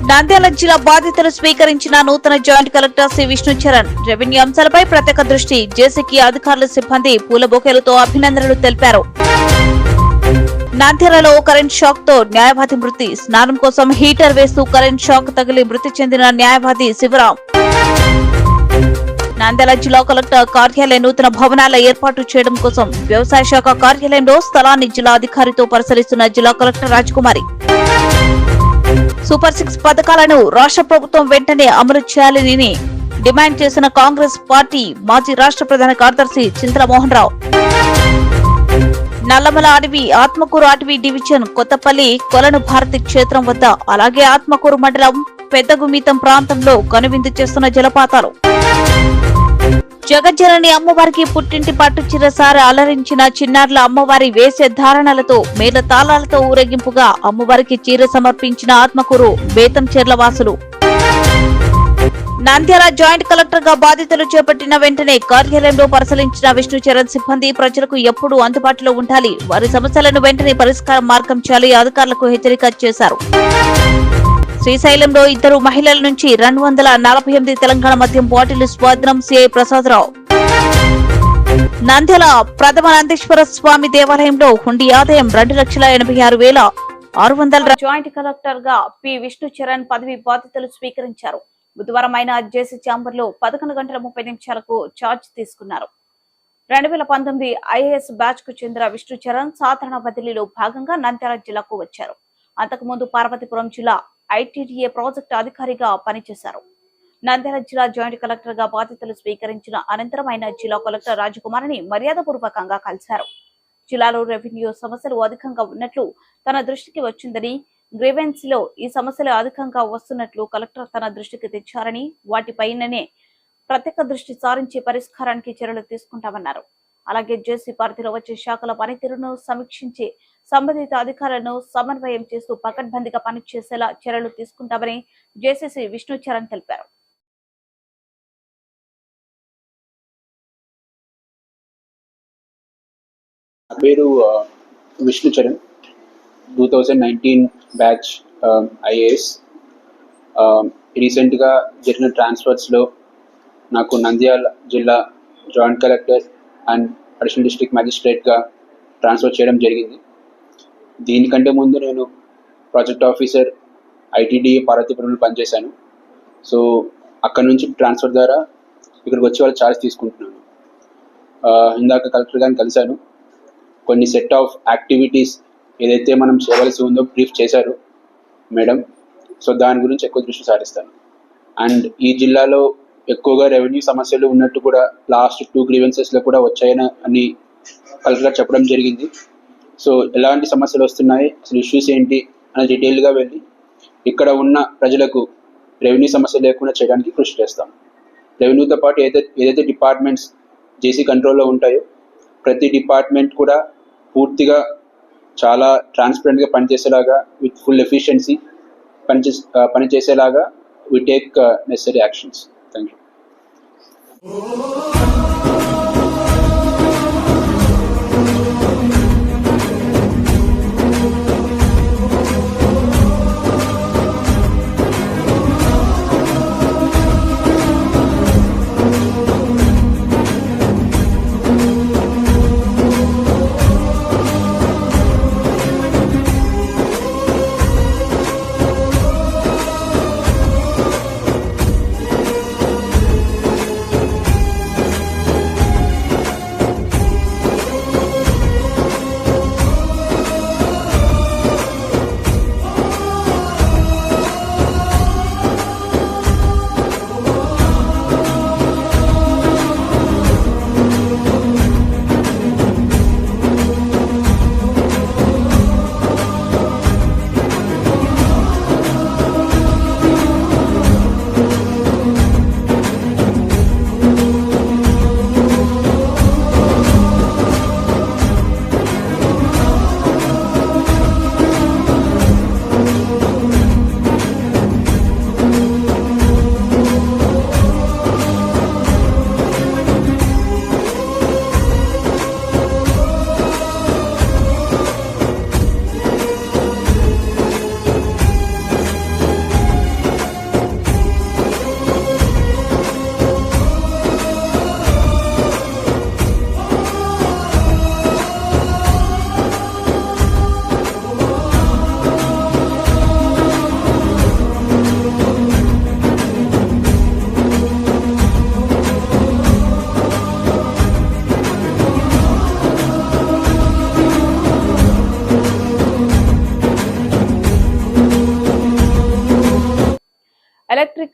నంద్యాల జిల్లా బాధితులు స్వీకరించిన నూతన joint collector C Vishnucharan revenue అంశాలపై ప్రత్యేక దృష్టి జేసీకి అధికారుల సిబ్బంది పూల బొకేలతో అభినందనలు తెలిపారు. నంద్యాలలో కరెంట్ షాక్ తో న్యాయవాది మృతి. స్నానం కోసం హీటర్ వేస్తూ కరెంట్ షాక్ తగిలి మృతి చెందిన న్యాయవాది శివరాం. నంద్యాల జిల్లా కలెక్టర్ కార్యాలయ నూతన భవనాల ఏర్పాటు చేయడం కోసం వ్యవసాయ శాఖ కార్యాలయంలో స్థలాన్ని జిల్లా అధికారితో పరిశీలిస్తున్న జిల్లా కలెక్టర్ రాజకుమారి. సూపర్ 6 పథకాలను రాష్ట్ర ప్రభుత్వం వెంటనే అమలు చేయాలని డిమాండ్ చేసిన కాంగ్రెస్ పార్టీ మాజీ రాష్ట్ర ప్రధాన కార్యదర్శి చింతల మోహన్ రావు. నల్లమల అటవీ ఆత్మకూరు అటవీ డివిజన్ కొత్తపల్లి కొలను భారతి క్షేత్రం వద్ద అలాగే ఆత్మకూరు మండలం పెద్దగుమితం ప్రాంతంలో కనువిందు చేస్తున్న జలపాతాలు. జగజ్జనని అమ్మవారికి పుట్టింటి పట్టు చిరసార అలరించిన చిన్నారుల అమ్మవారి వేసే ధారణలతో మేళ తాళాలతో ఊరేగింపుగా అమ్మవారికి చీర సమర్పించిన ఆత్మకూరు బేతంచెర్ల వాసులు. నంద్యాల జాయింట్ కలెక్టర్ గా బాధ్యతలు చేపట్టిన వెంటనే కార్యాలయంలో పరిశీలించిన విష్ణుచరణ్ సిబ్బంది ప్రజలకు ఎప్పుడూ అందుబాటులో ఉండాలి, వారి సమస్యలను వెంటనే పరిష్కారం మార్గం చేయాలి అధికారులకు హెచ్చరిక చేశారు. శ్రీశైలంలో 2 మహిళల నుంచి 248 తెలంగాణ మద్యం బాటిల్ స్వాధీనం సిఐ ప్రసాదరావు. నంద్యాల ప్రథమ నందీశ్వర స్వామి దేవాలయంలో హుండీ ఆదాయం 2,86,600. జాయింట్ కలెక్టర్ గా పి విష్ణుచరణ్ పదవి బాధ్యతలు స్వీకరించారు. బుధవారం ఆయన జేసీ ఛాంబర్ లో 11:30 ఛార్జ్ తీసుకున్నారు. 2019 ఐఏఎస్ బ్యాచ్ కు చెందిన విష్ణుచరణ్ సాధారణ బదిలీలో భాగంగా నంద్యాల జిల్లాకు వచ్చారు. అంతకుముందు పార్వతీపురం జిల్లా ఐటీడీఏ ప్రాజెక్టు అధికారిగా పనిచేశారు. నంద్యాల జిల్లా జాయింట్ కలెక్టర్ గా బాధ్యతలు స్వీకరించిన అనంతరం ఆయన జిల్లా కలెక్టర్ రాజకుమారిని మర్యాదపూర్వకంగా కలిశారు. జిల్లాలో రెవెన్యూ సమస్యలు అధికంగా ఉన్నట్లు తన దృష్టికి వచ్చిందని, గ్రీవెన్స్ లో ఈ సమస్యలు అధికంగా వస్తున్నట్లు కలెక్టర్ తన దృష్టికి తెచ్చారని, వాటిపైననే ప్రత్యేక దృష్టి సారించి పరిష్కారానికి చర్యలు తీసుకుంటామన్నారు. అలాగే జేసీ పరిధిలో వచ్చే శాఖల పనితీరును సమీక్షించి సంబంధిత అధికారులను సమన్వయం చేస్తూ పకడ్బందీగా పనిచేసేలా చర్యలు తీసుకుంటామని జేసీసీ విష్ణుచరణ్ తెలిపారు. పేరు విష్ణుచరణ్, 2019 బ్యాచ్ ఐఏఎస్. రీసెంట్గా జరిగిన ట్రాన్స్ఫర్స్లో నాకు నంద్యాల జిల్లా joint collector and additional district మ్యాజిస్ట్రేట్గా ట్రాన్స్ఫర్ చేయడం జరిగింది. దీనికంటే ముందు నేను ప్రాజెక్ట్ ఆఫీసర్ ఐటీడీఏ పార్వతీపురంలో పనిచేశాను. సో అక్కడ నుంచి ట్రాన్స్ఫర్ ద్వారా ఇక్కడికి వచ్చి వాళ్ళు ఛార్జ్ తీసుకుంటున్నాను. ఇందాక కలెక్టర్ గారిని కలిశాను. కొన్ని సెట్ ఆఫ్ యాక్టివిటీస్ ఏదైతే మనం చేయవలసి ఉందో బ్రీఫ్ చేశారు మేడం. సో దాని గురించి ఎక్కువ దృష్టి సారిస్తాను. అండ్ ఈ జిల్లాలో ఎక్కువగా రెవెన్యూ సమస్యలు ఉన్నట్టు కూడా లాస్ట్ 2 గ్రీవెన్సెస్లో కూడా వచ్చాయని అని కలెక్టర్ చెప్పడం జరిగింది. సో ఎలాంటి సమస్యలు వస్తున్నాయి, అసలు ఇష్యూస్ ఏంటి అని డీటెయిల్గా వెళ్ళి ఇక్కడ ఉన్న ప్రజలకు రెవెన్యూ సమస్య లేకుండా చేయడానికి కృషి చేస్తాం. రెవెన్యూతో పాటు ఏదైతే డిపార్ట్మెంట్స్ జేసీ కంట్రోల్లో ఉంటాయో ప్రతి డిపార్ట్మెంట్ కూడా పూర్తిగా చాలా ట్రాన్స్పరెంట్గా పనిచేసేలాగా విత్ ఫుల్ ఎఫిషియన్సీ పనిచేసేలాగా we take necessary actions. Thank you.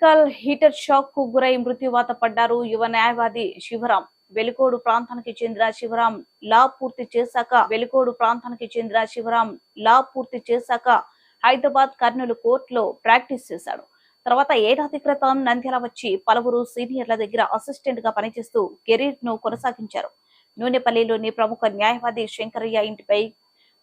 Electrical heater shock కు గురై మృత్యువాత పడ్డారు యువ న్యాయవాది శివరాం. వెలికోడు ప్రాంతానికి చెందిన శివరాం లా పూర్తి చేశాక హైదరాబాద్, కర్నూలు కోర్టులో ప్రాక్టీస్ చేశాడు. తర్వాత ఏడాది క్రితం నంద్యాల వచ్చి పలువురు సీనియర్ల దగ్గర అసిస్టెంట్ గా పనిచేస్తూ కెరీర్ ను కొనసాగించారు. నూనెపల్లిలోని ప్రముఖ న్యాయవాది శంకరయ్య ఇంటిపై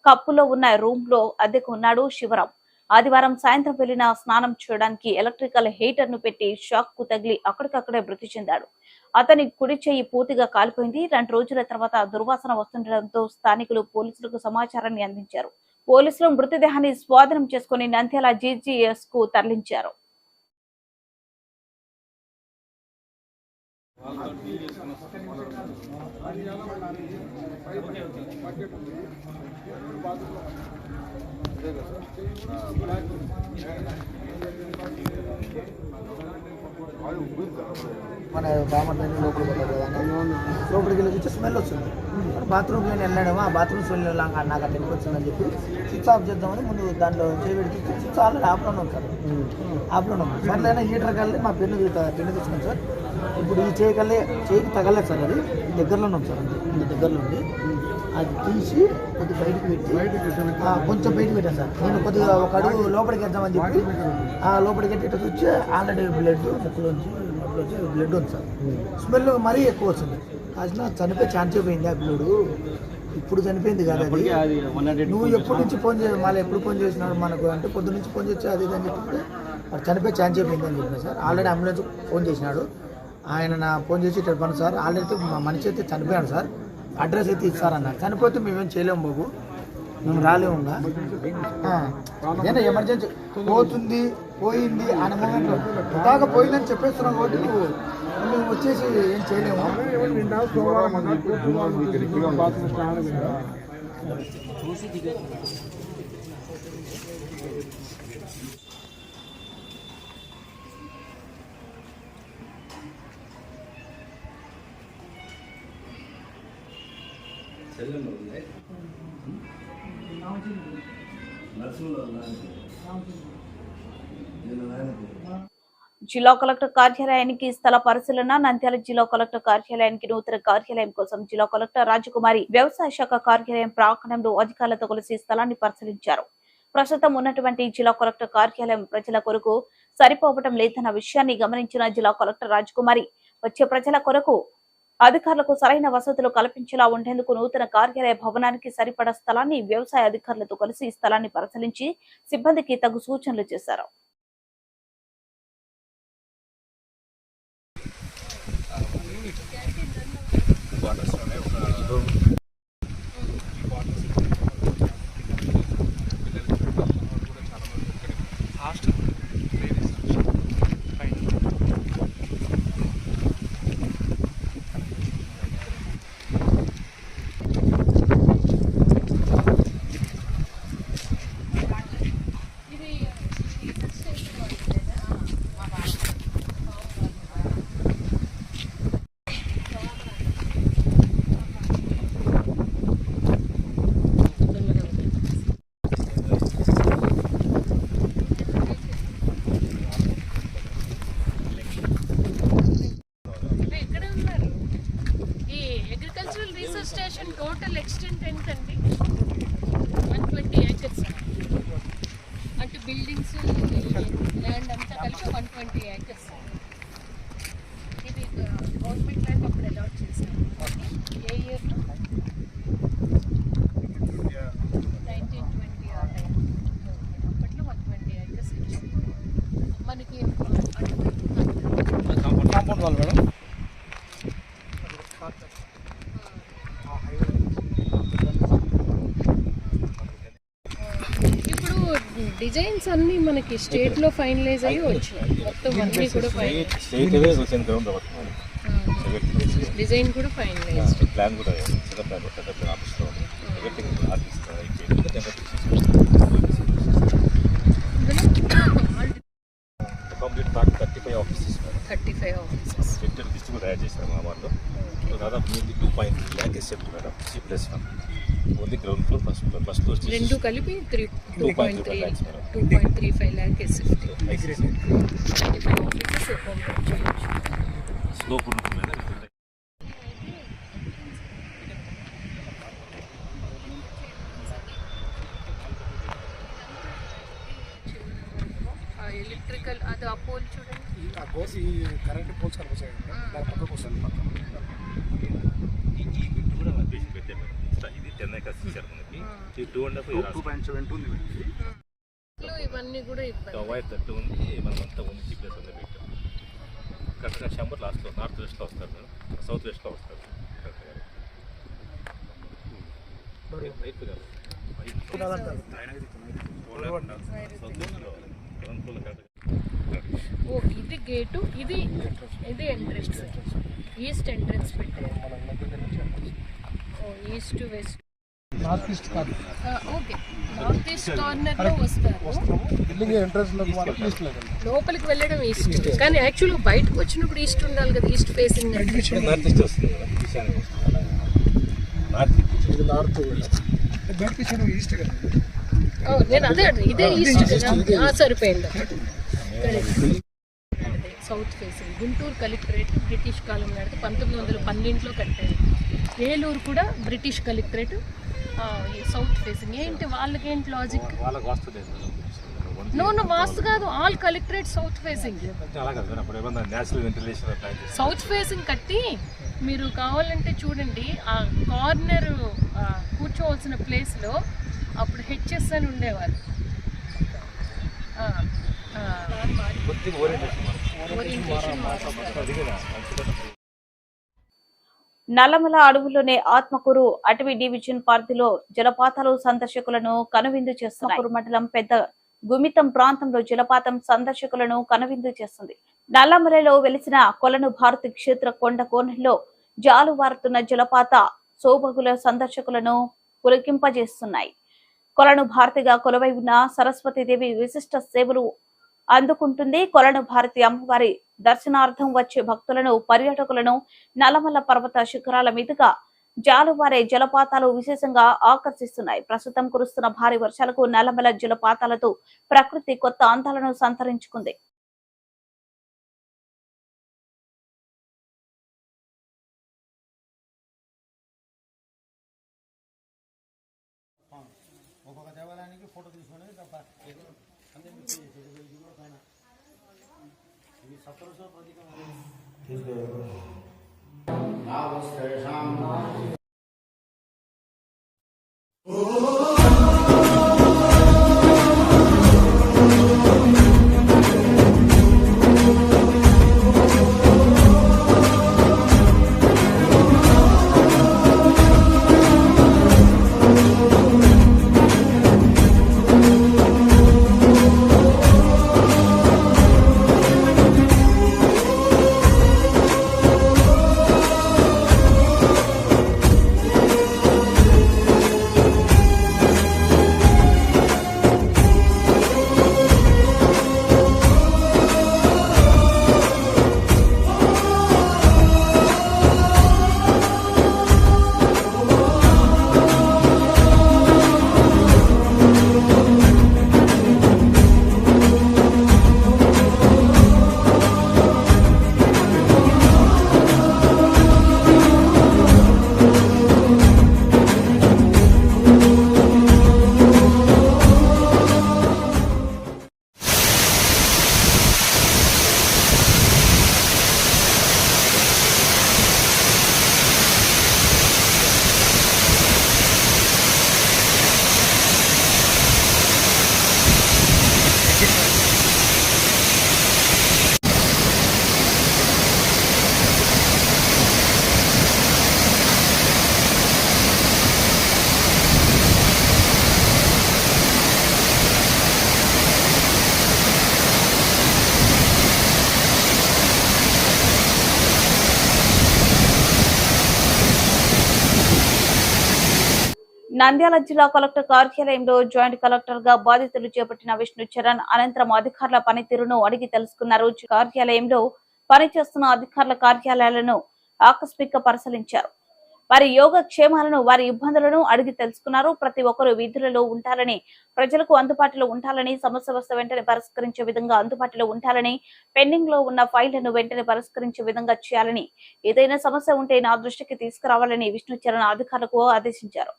కప్పులో ఉన్న రూమ్ లో అద్దెకు ఉన్నాడు శివరాం. ఆదివారం సాయంత్రం వెళ్లిన స్నానం చేయడానికి ఎలక్ట్రికల్ హీటర్ ను పెట్టి షాక్ కు తగిలి అక్కడికక్కడే మృతి చెందాడు. అతని కుడి చెయ్యి పూర్తిగా కాలిపోయింది. 2 రోజుల తర్వాత దుర్వాసన వస్తుండటంతో స్థానికులు పోలీసులకు సమాచారాన్ని అందించారు. పోలీసులు మృతదేహాన్ని స్వాధీనం చేసుకుని నంద్యాల జీజీఎస్ కు తరలించారు. మన బామర్దని లోపలికి పోతాడు కదా, లోపలికి వెళ్ళి చూస్తే స్మెల్ వస్తుంది. బాత్రూమ్కి నేను వెళ్ళాడేమో, ఆ బాత్రూమ్ స్మెల్ నాకు అట్లా వచ్చిందని చెప్పి స్విచ్ ఆఫ్ చేద్దామని ముందు దాంట్లో చేయబెట్టి స్విచ్ ఆల్రెడీ ఆఫ్లోనే ఉంది సార్. ఆఫ్లోనే ఉంది సార్. లేదా హీటర్ కల్లి మా పెన్ను తెచ్చుకున్నాం సార్. ఇప్పుడు ఈ చేయికి తగలేదు సార్. అది దగ్గరలోనే ఉంది సార్. ఇంత దగ్గరలో ఉంది. అది తీసి కొద్దిగా బయటకు పెట్టి కొంచెం బయటకు పెట్టాను సార్. నేను కొద్దిగా ఒక అడుగు లోపలికి వేద్దామని చెప్పి లోపలికి ఎట్టి వచ్చి ఆల్రెడీ బ్లడ్ ఉంది సార్. స్మెల్ మరీ ఎక్కువ వస్తుంది. అసలు చనిపోయి ఛాన్స్ అయిపోయింది ఆ పిల్లడు. ఇప్పుడు చనిపోయింది కదా అది. నువ్వు ఎప్పటి నుంచి ఫోన్ మళ్ళీ ఎప్పుడు ఫోన్ చేసినాడు మనకు అంటే పొద్దు నుంచి ఫోన్ చేసి అది అని చెప్పి వాడు చనిపోయి ఛాన్స్ అయిపోయింది అని చెప్పిన సార్. ఆల్రెడీ అంబులెన్స్ ఫోన్ చేసినాడు. ఆయన నా ఫోన్ చేసి ఇట్లా పని సార్, ఆల్రెడీ మా మనిషి అయితే చనిపోయాడు సార్, అడ్రస్ అయితే ఇస్తారన్నారు. చనిపోతే మేమేం చేయలేము బాబు, మేము రాలేము. ఏదైనా ఎమర్జెన్సీ పోయింది అనే మూమెంట్లో దాకా పోయిందని చెప్పేస్తున్నాం కాబట్టి మేము వచ్చేసి ఏం చేయలేము. జిల్లా కలెక్టర్ కార్యాలయానికి స్థల పరిశీలన. నంద్యాల జిల్లా కలెక్టర్ కార్యాలయానికి నూతన కార్యాలయం కోసం జిల్లా కలెక్టర్ రాజకుమారి వ్యవసాయ శాఖ కార్యాలయం ప్రాంగణంలో అధికారులతో కలిసి స్థలాన్ని పరిశీలించారు. ప్రస్తుతం ఉన్నటువంటి జిల్లా కలెక్టర్ కార్యాలయం ప్రజల కొరకు సరిపోవటం లేదన్న విషయాన్ని గమనించిన జిల్లా కలెక్టర్ రాజకుమారి వచ్చే ప్రజల కొరకు అధికారులకు సరైన వసతులు కల్పించేలా ఉండేందుకు నూతన కార్యాలయ భవనానికి సరిపడా స్థలాన్ని వ్యవసాయ అధికారులతో కలిసి స్థలాన్ని పరిశీలించి సిబ్బందికి తగు సూచనలు చేశారు. స్టేషన్ టోటల్ ఎక్స్టెంట్ ఎంతండి? 120 acres. అంటే బిల్డింగ్స్ ల్యాండ్ అంతా కలిపి 120 acres. ఇది గవర్నమెంట్ ల్యాండ్ అప్పుడు అలాట్ చేశారు. ఏ ఇయర్లో? 1920 ఆ టైం. అప్పట్లో 120 acres ఇచ్చింది మనకి. కాంపౌండ్ వాళ్ళు మేడం డిజైన్స్ అన్ని మనకి స్టేట్ లో ఫైనలైజ్ అయ్యి వచ్చినాయి. మొత్తం అన్ని కూడా డిజైన్ కూడా ఫైనలైజ్, ప్లాన్ కూడా ఆఫీస్ లో complete 35 offices 35 offices centre list కూడా యాడ్ చేశారు మా వాళ్ళు. దాదాపు 2.3 lakh ఎసెప్ట్ madam. C+1 only ground floor first floor first రెండు కలిపి 2.35 lakhs madam. 2.35 lakh SFT. Slope ఉంటుంది మేడం. ఎలక్ట్రికల్ అది ఆ పోల్ చూడండి. ఈ కరెంట్ పోల్స్ కనిపిస్తాయి దాని పక్కకు వస్తుంది ఈ బిట్ కూడా అప్డేషన్ పెట్టే మేడం. ఇది 10 acres ఇచ్చారు మనకి. ఈ 2.5 ఉంది ఇవన్నీ కూడా ఇబ్బంది. వైర్ తట్టు ఉంది, మనమంతా ఉంది ప్లేస్ ఉంది పెట్టాం. కరెక్ట్గా షంబర్ లాస్ట్లో నార్త్ వెస్ట్లో వస్తారు మేడం, సౌత్ వెస్ట్లో వస్తారు కరెక్ట్గా. రైట్ కాదు సౌత్ వెస్ట్లో ఓ ఇది గేటు, ఇది ఎంట్రెన్స్, ఈస్ట్ ఎంట్రెన్స్ పెట్టారు. ఓ ఈస్ట్ వెస్ట్ నార్త్ ఈస్ట్ కాదు ఓకే, నార్త్ ఈస్ట్ కార్నర్ లో వస్తారు. బిల్డింగ్ ఎంట్రన్స్ లో ఈస్ట్ లెవెల్ లోపలికి వెళ్ళడం ఈస్ట్, కానీ యాక్చువల్గా బయటకు వచ్చినప్పుడు ఈస్ట్ ఉండాలి కదా. ఈస్ట్ ఫేసింగ్ నార్త్ ఈస్ట్ వస్తుంది మేడం, ఈశాన్యం వస్తుంది. ఇది నార్త్ బయటకి చెడు ఈస్ట్ కదా. నేను అదే ఇదే ఈస్ట్ కదా, సరిపోయింది. South facing Guntur collectorate British కాలం నాటికి 1912లో కట్టారు. ఏలూరు కూడా బ్రిటిష్ కలెక్టరేట్ సౌత్ ఫేసింగ్. ఏంటి వాళ్ళకేంటి లాజిక్? వాళ్ళకి వస్తుంది నో వాస్తు కాదు, ఆల్ కలెక్టరేట్ సౌత్ ఫేసింగ్. అలా కాదు అప్పుడు ఏమన్నా నేచురల్ వెంటిలేషన్ ప్లాన్ చేసి సౌత్ ఫేసింగ్ కట్టి మీరు కావాలంటే చూడండి, ఆ కార్నర్ కూర్చోవలసిన ప్లేస్లో అప్పుడు హెచ్ఎస్ అని ఉండేవారు. నల్లమల అడవుల్లోనే ఆత్మకూరు అటవీ డివిజన్ పరిధిలో జలపాతాలు సందర్శకులను కనువిందు చేస్తున్నారు. మండలం పెద్ద గుమితం ప్రాంతంలో జలపాతం సందర్శకులను కనువిందు చేస్తుంది. నల్లమలలో వెలిసిన కొలను భారతి క్షేత్ర కొండ కోనల్లో జాలువారుతున్న జలపాత సోబగుల సందర్శకులను పులకింపజేస్తున్నాయి. కొలను భారతిగా కొలువై ఉన్న సరస్వతీదేవి విశిష్ట సేవలు అందుకుంటుంది. కొలను భారతి అమ్మవారి దర్శనార్థం వచ్చే భక్తులను, పర్యాటకులను నల్లమల్ల పర్వత శిఖరాల మీదుగా జాలువారే జలపాతాలు విశేషంగా ఆకర్షిస్తున్నాయి. ప్రస్తుతం కురుస్తున్న భారీ వర్షాలకు నల్లమల జలపాతాలతో ప్రకృతి కొత్త అందాలను సంతరించుకుంది. ఒక్కొక్క దేవాలయానికి ఫోటో తీసుకునేది తప్ప ఇది సప్తరుష ప్రతీకం. నంద్యాల జిల్లా కలెక్టర్ కార్యాలయంలో జాయింట్ కలెక్టర్ గా బాధ్యతలు చేపట్టిన విష్ణు చరణ్ అనంతరం అధికారుల పనితీరును అడిగి తెలుసుకున్నారు. కార్యాలయంలో పనిచేస్తున్న అధికారుల కార్యాలయాలను ఆకస్మిక పరిశీలించారు. వారి యోగక్షేమాలను వారి ఇబ్బందులను అడిగి తెలుసుకున్నారు. ప్రతి ఒక్కరూ వీధులలో ఉంటారని, ప్రజలకు అందుబాటులో ఉండాలని, సమస్య వస్తే వెంటనే పరిష్కరించే విధంగా అందుబాటులో ఉండాలని, పెండింగ్ లో ఉన్న ఫైళ్లను వెంటనే పరిష్కరించే విధంగా చేయాలని, ఏదైనా సమస్య ఉంటే నా దృష్టికి తీసుకురావాలని విష్ణుచరణ్ అధికారులకు ఆదేశించారు.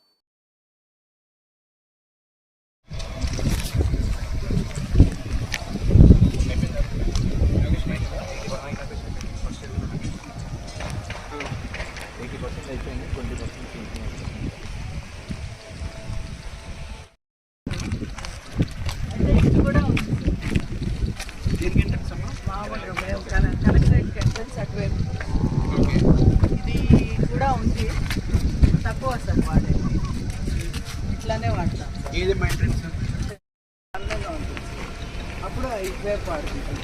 కలెక్టరేట్ ఎంట్రన్స్ అటువైపు ఇది కూడా ఉంది. తక్కువ సార్ వాడేది, ఇట్లానే వాడతాం అందంగా ఉంటుంది. అప్పుడు ఇటువైపు వాడుకుంటాం.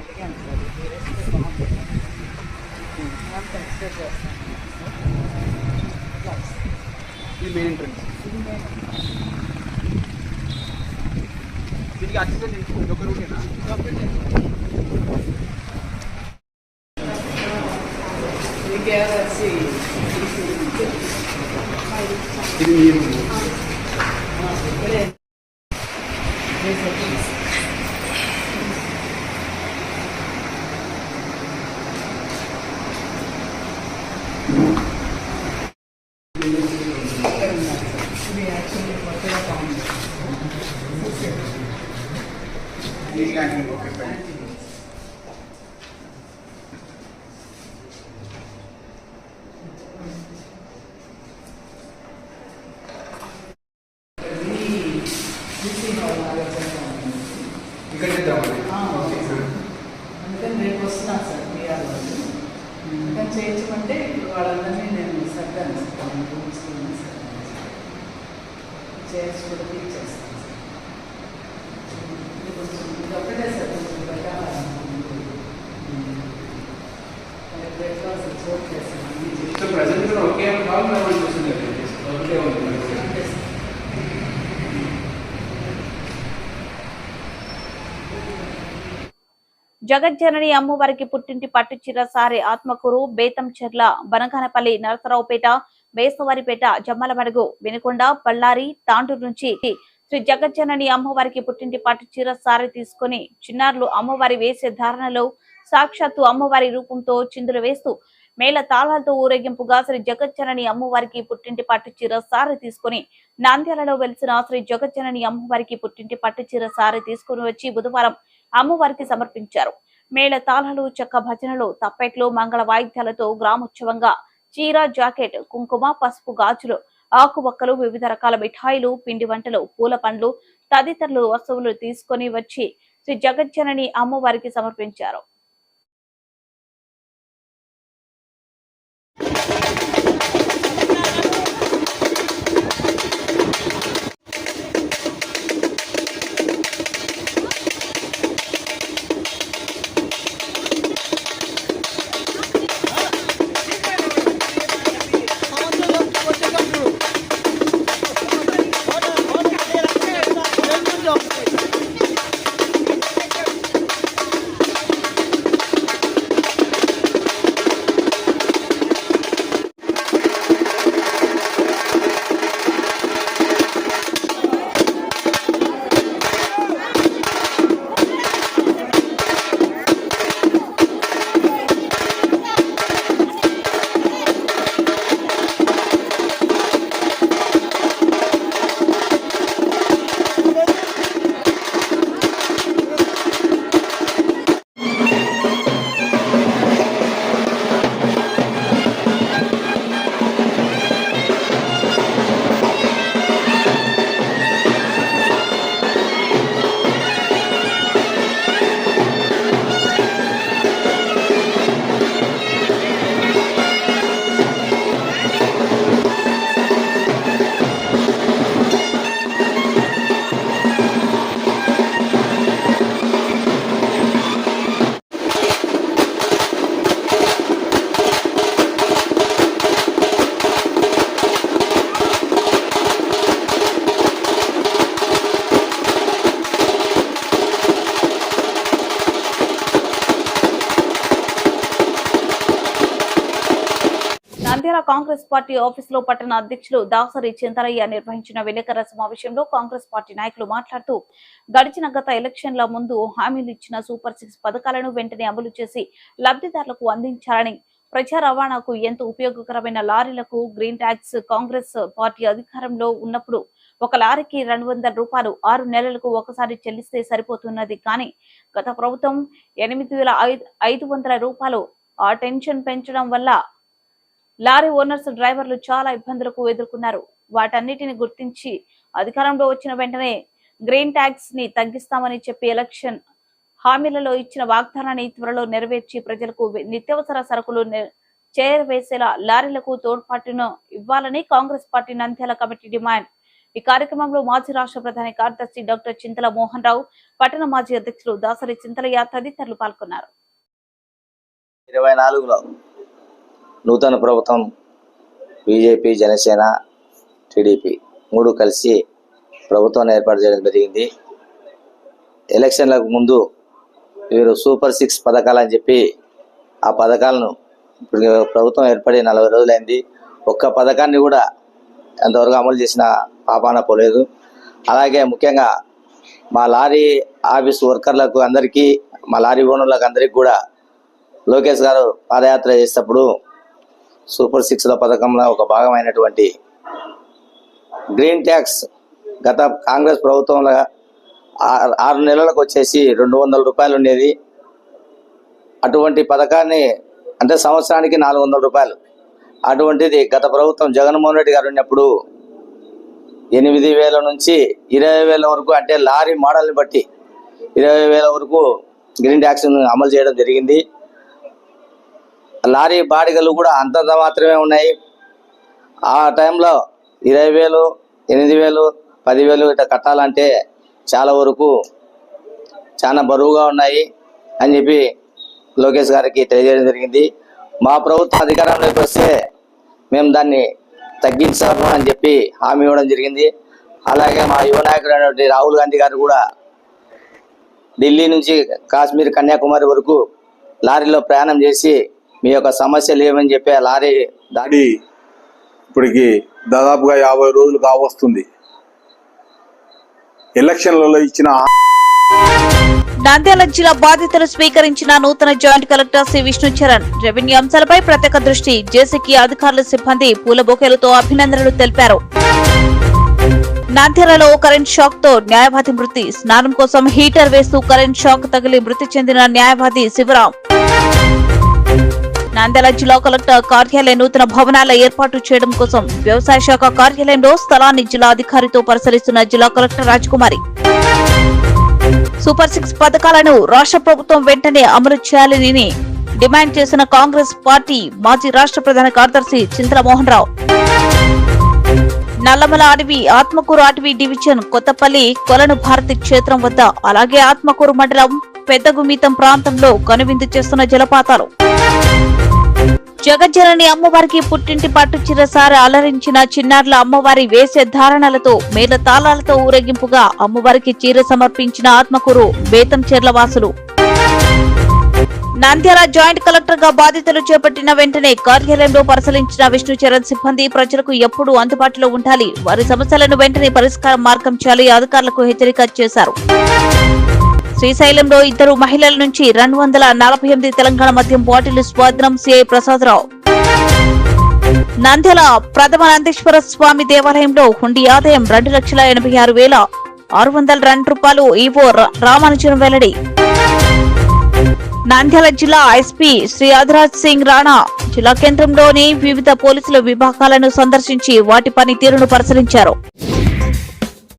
అడిగాను సార్, ఇది వేస్తే బాగుంటుంది, అంతా ఎక్స్ప్రెస్ చేస్తాను. ఇది మెయిన్ ఎంట్రన్స్. దీనికి యాక్సెస్ తీసుకోండి, ఒక రూటేనా? ఇది మీరు ఇక్కడ అందుకని రేపు వస్తున్నాను సార్ బీఆర్ వాళ్ళు. అందుకని చేయించమంటే ఇప్పుడు వాళ్ళందరినీ నేను సర్దాను సార్, రూమ్స్ చైర్స్ కూడా తీసేస్తాను సార్. ఇది కొంచెం ఇది ఒకటే సార్, కొంచెం పెట్టాలి. కలెక్టరేట్లో అసలు చోటు చేస్తాను అన్ని ప్రజెంట్ ఒకే హాల్ చూస్తుంది, ఒకటే ఉంది. జగజ్జనని అమ్మవారికి పుట్టింటి పట్టుచీర సారే ఆత్మకూరు, బేతంచెర్ల, బనగానపల్లి, నరసరావుపేట, బేస్తవారిపేట, జమ్మలమడుగు, వినుకొండ, బళ్ళారి, తాండూరు నుంచి శ్రీ జగజ్జనని అమ్మవారికి పుట్టింటి పట్టుచీర సారి తీసుకుని చిన్నారులు అమ్మవారి వేసే ధారణలో సాక్షాత్తు అమ్మవారి రూపంతో చిందులు వేస్తూ మేళ తాళాలతో ఊరేగింపుగా శ్రీ జగజ్జనని అమ్మవారికి పుట్టింటి పట్టుచీర సారి తీసుకుని నంద్యాలలో వెలిసిన శ్రీ జగజ్జనని అమ్మవారికి పుట్టింటి పట్టుచీర సారి తీసుకుని వచ్చి బుధవారం అమ్మవారికి సమర్పించారు. మేళ తాళాలు, చెక్క భజనలు, తప్పెట్లు, మంగళ వాయిద్యాలతో గ్రామోత్సవంగా చీర, జాకెట్, కుంకుమ, పసుపు, గాజులు, ఆకువక్కలు, వివిధ రకాల మిఠాయిలు, పిండి వంటలు, పూల పండ్లు తదితరులు వస్తువులు తీసుకుని వచ్చి శ్రీ జగజ్జనని అమ్మవారికి సమర్పించారు. నంద్యాల కాంగ్రెస్ పార్టీ ఆఫీసులో పట్టణ అధ్యక్షులు దాసరి చింతరయ్య నిర్వహించిన విలేకరుల సమావేశంలో కాంగ్రెస్ పార్టీ నాయకులు మాట్లాడుతూ గడిచిన గత ఎలక్షన్ల ముందు హామీలు ఇచ్చిన సూపర్ 6 పథకాలను వెంటనే అమలు చేసి లబ్ధిదారులకు అందించాలని, ప్రజా రవాణాకు ఎంతో ఉపయోగకరమైన లారీలకు గ్రీన్ ట్యాక్స్ కాంగ్రెస్ పార్టీ అధికారంలో ఉన్నప్పుడు ఒక లారీకి 200 రూపాయలు 6 నెలలకు ఒకసారి చెల్లిస్తే సరిపోతున్నది. కానీ గత ప్రభుత్వం 8,500 రూపాయలు ఆ టెన్షన్ పెంచడం వల్ల లారీ ఓనర్స్ డ్రైవర్లు చాలా ఇబ్బందులకు ఎదుర్కొన్నారు. వాటన్నిటిని గుర్తించి అధికారంలో వచ్చిన వెంటనే గ్రీన్ ట్యాక్స్ ని తగ్గిస్తామని చెప్పి ఎలక్షన్ హామీలలో ఇచ్చిన వాగ్దానాన్ని త్వరలో నెరవేర్చి ప్రజలకు నిత్యావసర సరుకులు చేరవేసేలా లారీలకు తోడ్పాటును ఇవ్వాలని Congress party Nandyal committee demand. ఈ కార్యక్రమంలో మాజీ రాష్ట్ర ప్రధాన కార్యదర్శి డాక్టర్ చింతల మోహన్ రావు, పట్టణ మాజీ అధ్యక్షులు దాసరి చింతలయ్య తదితరులు పాల్గొన్నారు. 24లో నూతన ప్రభుత్వం బీజేపీ, జనసేన, టీడీపీ 3 కలిసి ప్రభుత్వాన్ని ఏర్పాటు చేయడం జరిగింది. ఎలక్షన్లకు ముందు వీరు సూపర్ 6 పథకాలు అని చెప్పి ఆ పథకాలను ఇప్పుడు ప్రభుత్వం ఏర్పడి 40 రోజులైంది. ఒక్క పథకాన్ని కూడా ఎంతవరకు అమలు చేసిన పాపాన పోలేదు. అలాగే ముఖ్యంగా మా లారీ ఆఫీస్ వర్కర్లకు అందరికీ, మా లారీ ఓనర్లకు అందరికీ కూడా లోకేష్ గారు పాదయాత్ర చేసేటప్పుడు సూపర్ 6 పథకంలో ఒక భాగమైనటువంటి గ్రీన్ ట్యాక్స్ గత కాంగ్రెస్ ప్రభుత్వంలో 6 నెలలకు వచ్చేసి 200 రూపాయలు ఉండేది. అటువంటి పథకాన్ని అంటే సంవత్సరానికి 400 రూపాయలు, అటువంటిది గత ప్రభుత్వం జగన్మోహన్ రెడ్డి గారు ఉన్నప్పుడు 8,000 నుంచి 20,000 వరకు, అంటే లారీ మోడల్ని బట్టి 20,000 వరకు గ్రీన్ ట్యాక్స్ అమలు చేయడం జరిగింది. లారీ బాడిగలు కూడా అంతంత మాత్రమే ఉన్నాయి. ఆ టైంలో 20,000, 8,000, 10,000 ఇట్లా కట్టాలంటే చాలా వరకు చాలా బరువుగా ఉన్నాయి అని చెప్పి లోకేష్ గారికి తెలియజేయడం జరిగింది. మా ప్రభుత్వం అధికారంలోకి వస్తే మేము దాన్ని తగ్గించాము అని చెప్పి హామీ ఇవ్వడం జరిగింది. అలాగే మా యువ నాయకుడు అయినటువంటి రాహుల్ గాంధీ గారు కూడా ఢిల్లీ నుంచి కాశ్మీర్, కన్యాకుమారి వరకు లారీలో ప్రయాణం చేసి మీ యొక్క సమస్యలు ఏమని చెప్పి ఆ లారీ దాడి ఇప్పటికి దాదాపుగా 50 రోజులు కావస్తుంది. ఎలక్షన్లలో ఇచ్చిన నంద్యాల జిల్లా బాధితులు స్వీకరించిన నూతన joint collector C Vishnucharan revenue అంశాలపై ప్రత్యేక దృష్టి, జేసీకి అధికారుల సిబ్బంది పూల బొకేలతో అభినందనలు తెలిపారు. నంద్యాలలో కరెంట్ షాక్ తో న్యాయవాది మృతి, స్నానం కోసం హీటర్ వేస్తూ కరెంట్ షాక్ తగిలి మృతి చెందిన న్యాయవాది శివరాం. నంద్యాల జిల్లా కలెక్టర్ కార్యాలయం నూతన భవనాల ఏర్పాటు చేయడం కోసం వ్యవసాయ శాఖ కార్యాలయంలో స్థలాన్ని జిల్లా అధికారితో పరిశీలిస్తున్న జిల్లా కలెక్టర్ రాజకుమారి. సూపర్ 6 పథకాలను రాష్ట్ర ప్రభుత్వం వెంటనే అమలు చేయాలని డిమాండ్ చేసిన కాంగ్రెస్ పార్టీ మాజీ రాష్ట్ర ప్రధాన కార్యదర్శి చింతల మోహన్ రావు. నల్లమల అడవి, ఆత్మకూరు అటవీ డివిజన్ కొత్తపల్లి కొలను భారతి క్షేత్రం వద్ద, అలాగే ఆత్మకూరు మండలం పెద్దగుమితం ప్రాంతంలో కనువిందు చేస్తున్న జలపాతాలు. జగజ్జనని అమ్మవారికి పుట్టింటి పట్టు చిరసారి అలరించిన చిన్నారుల అమ్మవారి వేసే ధారణలతో మేళ తాళాలతో ఊరేగింపుగా అమ్మవారికి చీర సమర్పించిన ఆత్మకూరు బేతంచెర్ల వాసులు. నంద్యాల జాయింట్ కలెక్టర్ గా బాధ్యతలు చేపట్టిన వెంటనే కార్యాలయంలో పరిశీలించిన విష్ణుచరణ్ సిబ్బంది ప్రజలకు ఎప్పుడూ అందుబాటులో ఉండాలి, వారి సమస్యలను వెంటనే పరిష్కార మార్గం చేయాలి అధికారులకు హెచ్చరిక చేశారు. శ్రీశైలంలో 2 మహిళల నుంచి 248 తెలంగాణ మద్యం బాటిల్ స్వాధీనం, సిఐ ప్రసాదరావు. నంద్యాల ప్రథమ నందీశ్వర స్వామి దేవాలయంలో హుండీ ఆదాయం 2,86,602 రూపాయలు, ఈవో రామానుజన్ వెల్లడి. నంద్యాల జిల్లా ఎస్పీ శ్రీ అధరాజ్ సింగ్ రాణా జిల్లా కేంద్రంలోని వివిధ పోలీసుల విభాగాలను సందర్శించి వాటి పనితీరును పరిశీలించారు.